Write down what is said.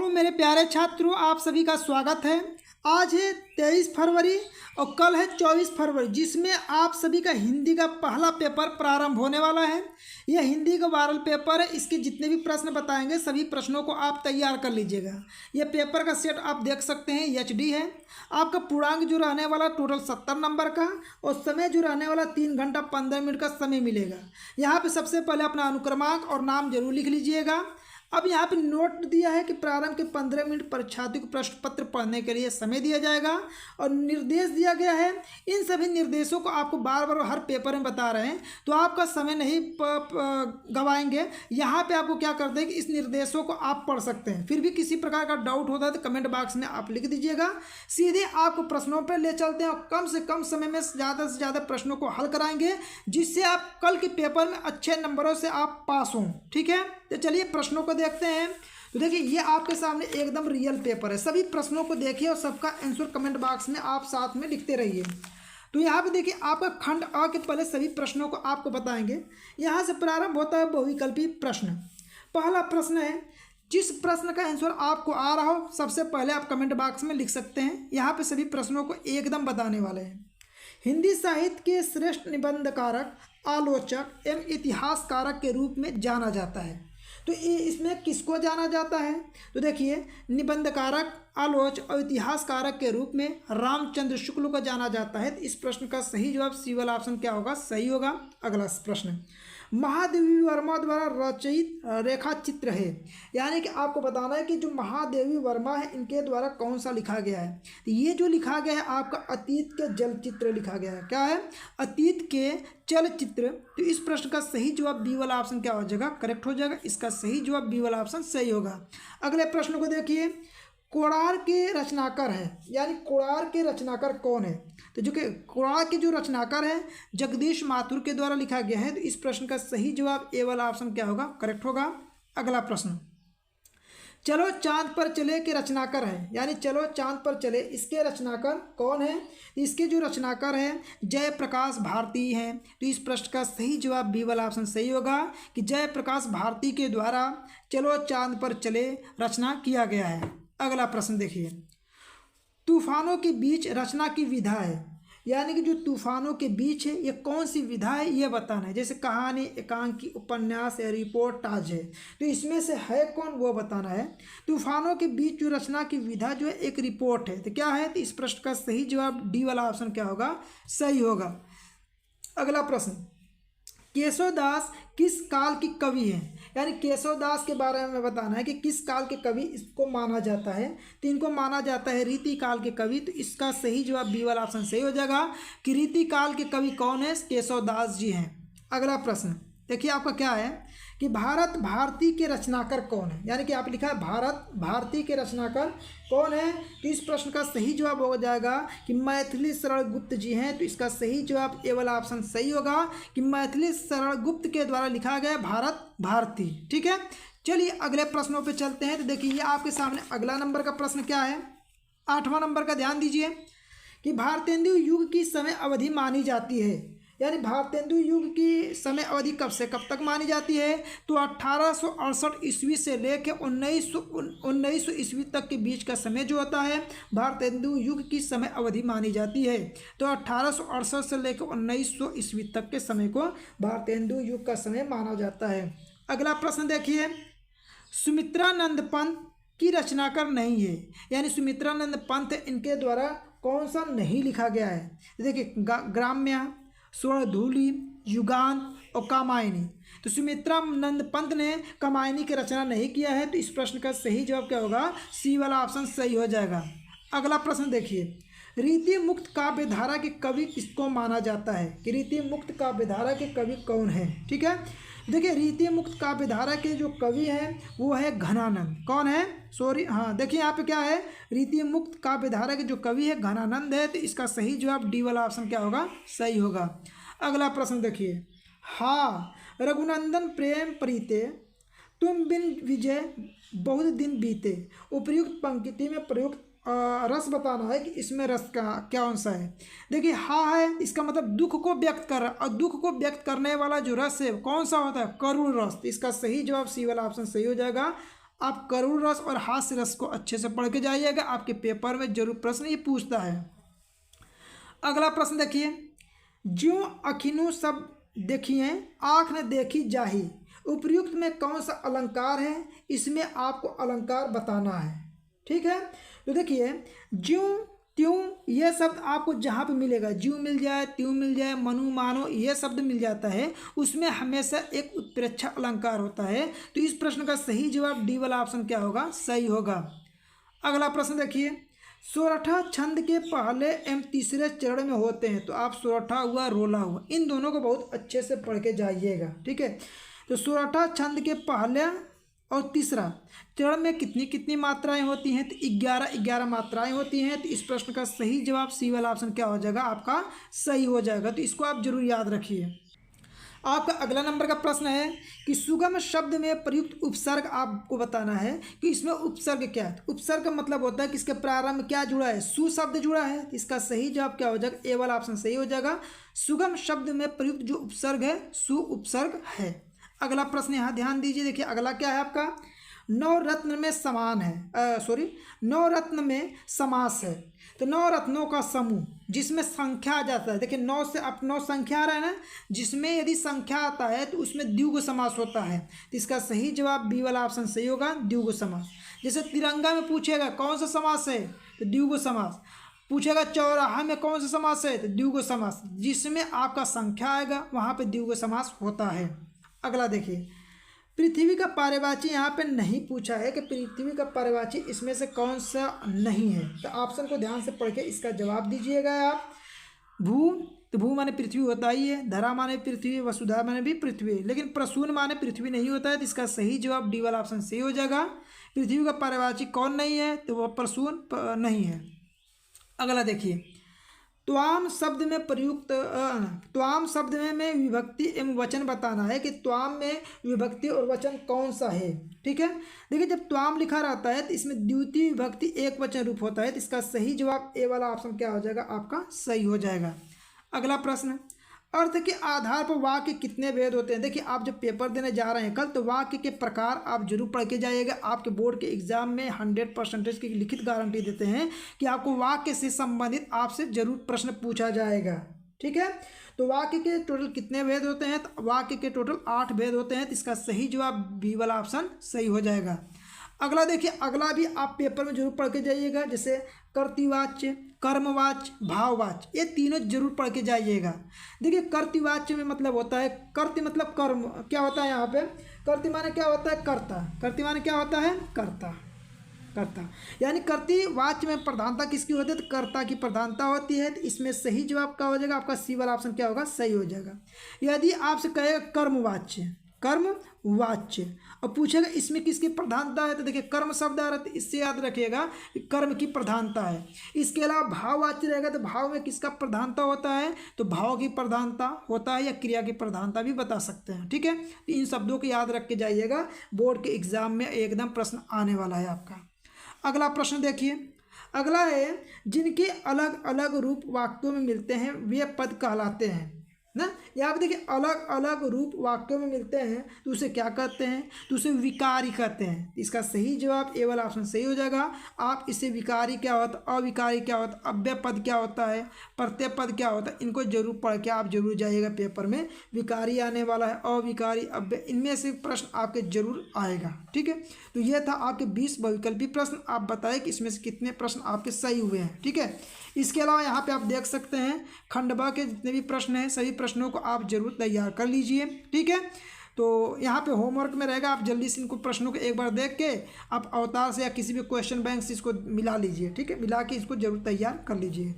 Hello मेरे प्यारे छात्रों, आप सभी का स्वागत है। आज है 23 फरवरी और कल है 24 फरवरी, जिसमें आप सभी का हिंदी का पहला पेपर प्रारंभ होने वाला है। यह हिंदी का वायरल पेपर है। इसके जितने भी प्रश्न बताएंगे सभी प्रश्नों को आप तैयार कर लीजिएगा। यह पेपर का सेट आप देख सकते हैं, HD है। आपका पूर्णांक जो रहने वाला टोटल 70 नंबर का और समय जो रहने वाला 3 घंटा 15 मिनट का समय मिलेगा। यहाँ पे सबसे पहले अपना अनुक्रमांक और नाम जरूर लिख लीजिएगा। अब यहाँ पे नोट दिया है कि प्रारंभ के 15 मिनट परीक्षार्थी को प्रश्न पत्र पढ़ने के लिए समय दिया जाएगा और निर्देश दिया गया है। इन सभी निर्देशों को आपको बार बार हर पेपर में बता रहे हैं, तो आपका समय नहीं गवाएंगे। यहाँ पे आपको क्या कर दें कि इस निर्देशों को आप पढ़ सकते हैं। फिर भी किसी प्रकार का डाउट होता है तो कमेंट बॉक्स में आप लिख दीजिएगा। सीधे आपको प्रश्नों पर ले चलते हैं और कम से कम समय में ज़्यादा से ज़्यादा प्रश्नों को हल कराएंगे, जिससे आप कल के पेपर में अच्छे नंबरों से आप पास हों। ठीक है, तो चलिए प्रश्नों को देखते हैं। तो देखिए, ये आपके सामने एकदम रियल पेपर है। सभी प्रश्नों को देखिए और सबका आंसर कमेंट बॉक्स में आप साथ में लिखते रहिए। तो यहाँ पे देखिए, आपका खंड अ के पहले सभी प्रश्नों को आपको बताएंगे। यहाँ से प्रारंभ होता है बहुविकल्पी प्रश्न। पहला प्रश्न है, जिस प्रश्न का आंसर आपको आ रहा हो सबसे पहले आप कमेंट बॉक्स में लिख सकते हैं। यहाँ पे सभी प्रश्नों को एकदम बताने वाले हैं। हिंदी साहित्य के श्रेष्ठ निबंधकारक, आलोचक एवं इतिहासकारक के रूप में जाना जाता है। तो इसमें किसको जाना जाता है? तो देखिए, निबंधकारक, आलोचक और इतिहासकारक के रूप में रामचंद्र शुक्ल को जाना जाता है। तो इस प्रश्न का सही जवाब सी वाला ऑप्शन क्या होगा? सही होगा। अगला प्रश्न, महादेवी वर्मा द्वारा रचित रेखा चित्र है। यानी कि आपको बताना है कि जो महादेवी वर्मा है इनके द्वारा कौन सा लिखा गया है। तो ये जो लिखा गया है आपका अतीत के चलचित्र लिखा गया है। क्या है? अतीत के चलचित्र। तो इस प्रश्न का सही जवाब बी वाला ऑप्शन क्या हो जाएगा? करेक्ट हो जाएगा। इसका सही जवाब बी वाला ऑप्शन सही होगा। अगले प्रश्न को देखिए, कोणार्क के रचनाकार है, यानी कोणार्क के रचनाकार कौन है? तो जो कि कोणार्क के जो रचनाकार है जगदीश माथुर के द्वारा लिखा गया है। तो इस प्रश्न का सही जवाब ए वाला ऑप्शन क्या होगा? करेक्ट होगा। अगला प्रश्न, चलो चांद पर चले के रचनाकार है, यानी चलो चांद पर चले इसके रचनाकार कौन है? इसके जो रचनाकार है जयप्रकाश भारती हैं। तो इस प्रश्न का सही जवाब बी वाला ऑप्शन सही होगा कि जयप्रकाश भारती के द्वारा चलो चांद पर चले रचना किया गया है। अगला प्रश्न देखिए, तूफानों के बीच रचना की विधा है, यानी कि जो तूफानों के बीच है ये कौन सी विधा है ये बताना है। जैसे कहानी, एकांकी, उपन्यास या रिपोर्टाज है, तो इसमें से है कौन वो बताना है। तूफानों के बीच जो रचना की विधा जो है एक रिपोर्ट है। तो क्या है? तो इस प्रश्न का सही जवाब डी वाला ऑप्शन क्या होगा? सही होगा। अगला प्रश्न, केशवदास किस काल की कवि हैं? यानी केशवदास के बारे में बताना है कि किस काल के कवि इसको माना जाता है। तो इनको माना जाता है रीति काल के कवि। तो इसका सही जवाब बी वाला ऑप्शन सही हो जाएगा कि रीति काल के कवि कौन है? केशवदास जी हैं। अगला प्रश्न देखिए, आपका क्या है कि भारत भारती के रचनाकार कौन है? यानी कि आप लिखा है भारत भारती के रचनाकार कौन है? तो इस प्रश्न का सही जवाब हो जाएगा कि मैथिली शरण गुप्त जी हैं। तो इसका सही जवाब ए वाला ऑप्शन सही होगा कि मैथिली शरण गुप्त के द्वारा लिखा गया भारत भारती। ठीक है, चलिए अगले प्रश्नों पे चलते हैं। तो देखिए, ये आपके सामने अगला नंबर का प्रश्न क्या है? 8वां नंबर का ध्यान दीजिए कि भारतेंदु युग की समय अवधि मानी जाती है। यानी भारतेंदु युग की समय अवधि कब से कब तक मानी जाती है? तो 1868 ईस्वी से लेकर 1900 ईस्वी तक के बीच का समय जो होता है भारतेंदु युग की समय अवधि मानी जाती है। तो 1868 से लेकर 1900 ईस्वी तक के समय को भारतेंदु युग का समय माना जाता है। अगला प्रश्न देखिए, सुमित्रानंद पंत की रचनाकार नहीं है, यानी सुमित्रानंद पंत इनके द्वारा कौन सा नहीं लिखा गया है? देखिए, ग्राम्य, स्वर्णधूलि, युगांत और कामायनी। तो सुमित्रानंद पंत ने कामायनी की रचना नहीं किया है। तो इस प्रश्न का सही जवाब क्या होगा? सी वाला ऑप्शन सही हो जाएगा। अगला प्रश्न देखिए, रीति मुक्त काव्य धारा के कवि किसको माना जाता है? कि रीति मुक्त काव्य धारा के कवि कौन है? ठीक है, देखिए, रीति मुक्त काव्य धारा के जो कवि हैं वो है घनानंद। कौन है? देखिए यहाँ पे क्या है, रीति मुक्त काव्य धारा के जो कवि है घनानंद है। तो इसका सही जवाब डी वाला ऑप्शन क्या होगा? सही होगा। अगला प्रश्न देखिए, हाँ रघुनंदन प्रेम प्रीते तुम बिन विजय बहुत दिन बीते। उपर्युक्त पंक्ति में प्रयुक्त रस बताना है कि इसमें रस का क्या सा है। देखिए, हाँ है, इसका मतलब दुख को व्यक्त कर रहा है और दुख को व्यक्त करने वाला जो रस है कौन सा होता है? करुण रस। तो इसका सही जवाब सी वाला ऑप्शन सही हो जाएगा। आप करुण रस और हास्य रस को अच्छे से पढ़ के जाइएगा, आपके पेपर में जरूर प्रश्न ये पूछता है। अगला प्रश्न देखिए, ज्यों अखिनु सब देखिए आँख ने देखी जाही, उपर्युक्त में कौन सा अलंकार है, इसमें आपको अलंकार बताना है। ठीक है, तो देखिए ज्यों त्यों ये शब्द आपको जहाँ पे मिलेगा, ज्यों मिल जाए, त्यों मिल जाए, मनु मानो ये शब्द मिल जाता है, उसमें हमेशा एक उत्प्रेक्षा अलंकार होता है। तो इस प्रश्न का सही जवाब डी वाला ऑप्शन क्या होगा, सही होगा। अगला प्रश्न देखिए, सोरठा छंद के पहले एवं तीसरे चरण में होते हैं। तो आप सोरठा हुआ, रोला हुआ, इन दोनों को बहुत अच्छे से पढ़ के जाइएगा। ठीक है, तो सोरठा छंद के पहले और तीसरा चरण में कितनी कितनी मात्राएं होती हैं, तो 11 मात्राएं होती हैं। तो इस प्रश्न का सही जवाब सी वाला ऑप्शन क्या हो जाएगा, आपका सही हो जाएगा। तो इसको आप जरूर याद रखिए। आपका अगला नंबर का प्रश्न है कि सुगम शब्द में प्रयुक्त उपसर्ग आपको बताना है कि इसमें उपसर्ग क्या है। उपसर्ग का मतलब होता है कि इसके प्रारंभ में क्या जुड़ा है, सु शब्द जुड़ा है। तो इसका सही जवाब क्या हो जाएगा, ए वाला ऑप्शन सही हो जाएगा। सुगम शब्द में प्रयुक्त जो उपसर्ग है सु उपसर्ग है। अगला प्रश्न यहाँ ध्यान दीजिए, देखिए अगला क्या है आपका, नवरत्न में समान है, नवरत्न में समास है। तो नौ रत्नों का समूह जिसमें संख्या आ जाता है, देखिए 9 से अब 9 संख्या आ रहा है ना, जिसमें यदि संख्या आता है तो उसमें द्विगु समास होता है। तो इसका सही जवाब बी वाला ऑप्शन सही होगा, द्विगु समास। जैसे तिरंगा में पूछेगा कौन सा समास है, तो द्विगु समास। पूछेगा चौराहा में कौन सा समास है, तो द्विगु समास। जिसमें आपका संख्या आएगा वहाँ पे द्विगु समास होता है। अगला देखिए, पृथ्वी का पर्यायवाची यहाँ पे नहीं पूछा है कि पृथ्वी का पर्यायवाची इसमें से कौन सा नहीं है। तो ऑप्शन को ध्यान से पढ़ के इसका जवाब दीजिएगा आप। भू, तो भू माने पृथ्वी होता ही है, धरा माने पृथ्वी, वसुधा माने भी पृथ्वी, लेकिन प्रसून माने पृथ्वी नहीं होता है। तो इसका सही जवाब डी वाला ऑप्शन सही हो जाएगा। पृथ्वी का पर्यायवाची कौन नहीं है, तो वह प्रसून नहीं है। अगला देखिए, त्वाम शब्द में प्रयुक्त, त्वाम शब्द में विभक्ति एवं वचन बताना है कि त्वाम में विभक्ति और वचन कौन सा है। ठीक है, देखिए जब त्वाम लिखा रहता है तो इसमें द्वितीय विभक्ति एक वचन रूप होता है। तो इसका सही जवाब ए वाला ऑप्शन क्या हो जाएगा, आपका सही हो जाएगा। अगला प्रश्न, अर्थ के आधार पर वाक्य कितने भेद होते हैं। देखिए आप जब पेपर देने जा रहे हैं कल, तो वाक्य के प्रकार आप जरूर पढ़ के जाइएगा। आपके बोर्ड के एग्जाम में 100% की लिखित गारंटी देते हैं कि आपको वाक्य से संबंधित आपसे जरूर प्रश्न पूछा जाएगा। ठीक है, तो वाक्य के टोटल कितने भेद होते हैं, तो वाक्य के टोटल 8 भेद होते हैं। तो इसका सही जवाब बी वाला ऑप्शन सही हो जाएगा। अगला देखिए, अगला भी आप पेपर में जरूर पढ़ के जाइएगा, जैसे कर्तृवाच्य, कर्मवाच्य, भाववाच्य, ये तीनों जरूर पढ़ के जाइएगा। देखिए कर्तृवाच्य में मतलब होता है, कर्तृ मतलब कर्म, क्या होता है यहाँ पे, कर्तृ माने क्या होता है, कर्ता। कर्तृ माने क्या होता है, कर्ता। कर्ता यानी कर्तृवाच्य में प्रधानता किसकी होती है, तो कर्ता की प्रधानता होती है। तो इसमें सही जवाब क्या हो जाएगा, आपका सी वाला ऑप्शन क्या होगा, सही हो जाएगा। यदि आपसे कहेगा कर्मवाच्य, कर्म वाच्य, और पूछेगा इसमें किसकी प्रधानता है, तो देखिए कर्म शब्द आ रहा है, इससे याद रखिएगा कि कर्म की प्रधानता है। इसके अलावा भाववाच्य रहेगा, तो भाव में किसका प्रधानता होता है, तो भाव की प्रधानता होता है, या क्रिया की प्रधानता भी बता सकते हैं। ठीक है, तो इन शब्दों को याद रख के जाइएगा, बोर्ड के एग्जाम में एकदम प्रश्न आने वाला है आपका। अगला प्रश्न देखिए, अगला है जिनके अलग अलग रूप वाक्यों में मिलते हैं वे पद कहलाते हैं ना। यहाँ पे देखिए अलग अलग रूप वाक्यों में मिलते हैं तो उसे क्या कहते हैं, तो उसे विकारी कहते हैं। इसका सही जवाब ए वाला ऑप्शन सही हो जाएगा। आप इसे विकारी क्या होता है, अविकारी क्या होता है, अव्यय पद क्या होता है, प्रत्यय पद क्या होता है, इनको जरूर पढ़ के आप जरूर जाइएगा पेपर में। विकारी आने वाला है, अविकारी, अव्यय, इनमें से प्रश्न आपके जरूर आएगा। ठीक है, तो यह था आपके 20 बहुविकल्पी प्रश्न। आप बताएं कि इसमें से कितने प्रश्न आपके सही हुए हैं। ठीक है, इसके अलावा यहाँ पे आप देख सकते हैं खंडवा के जितने भी प्रश्न हैं सभी प्रश्नों को आप जरूर तैयार कर लीजिए। ठीक है, तो यहाँ पे होमवर्क में रहेगा, आप जल्दी से इनको प्रश्नों को एक बार देख के आप अवतार से या किसी भी क्वेश्चन बैंक से इसको मिला लीजिए। ठीक है, मिला के इसको जरूर तैयार कर लीजिए।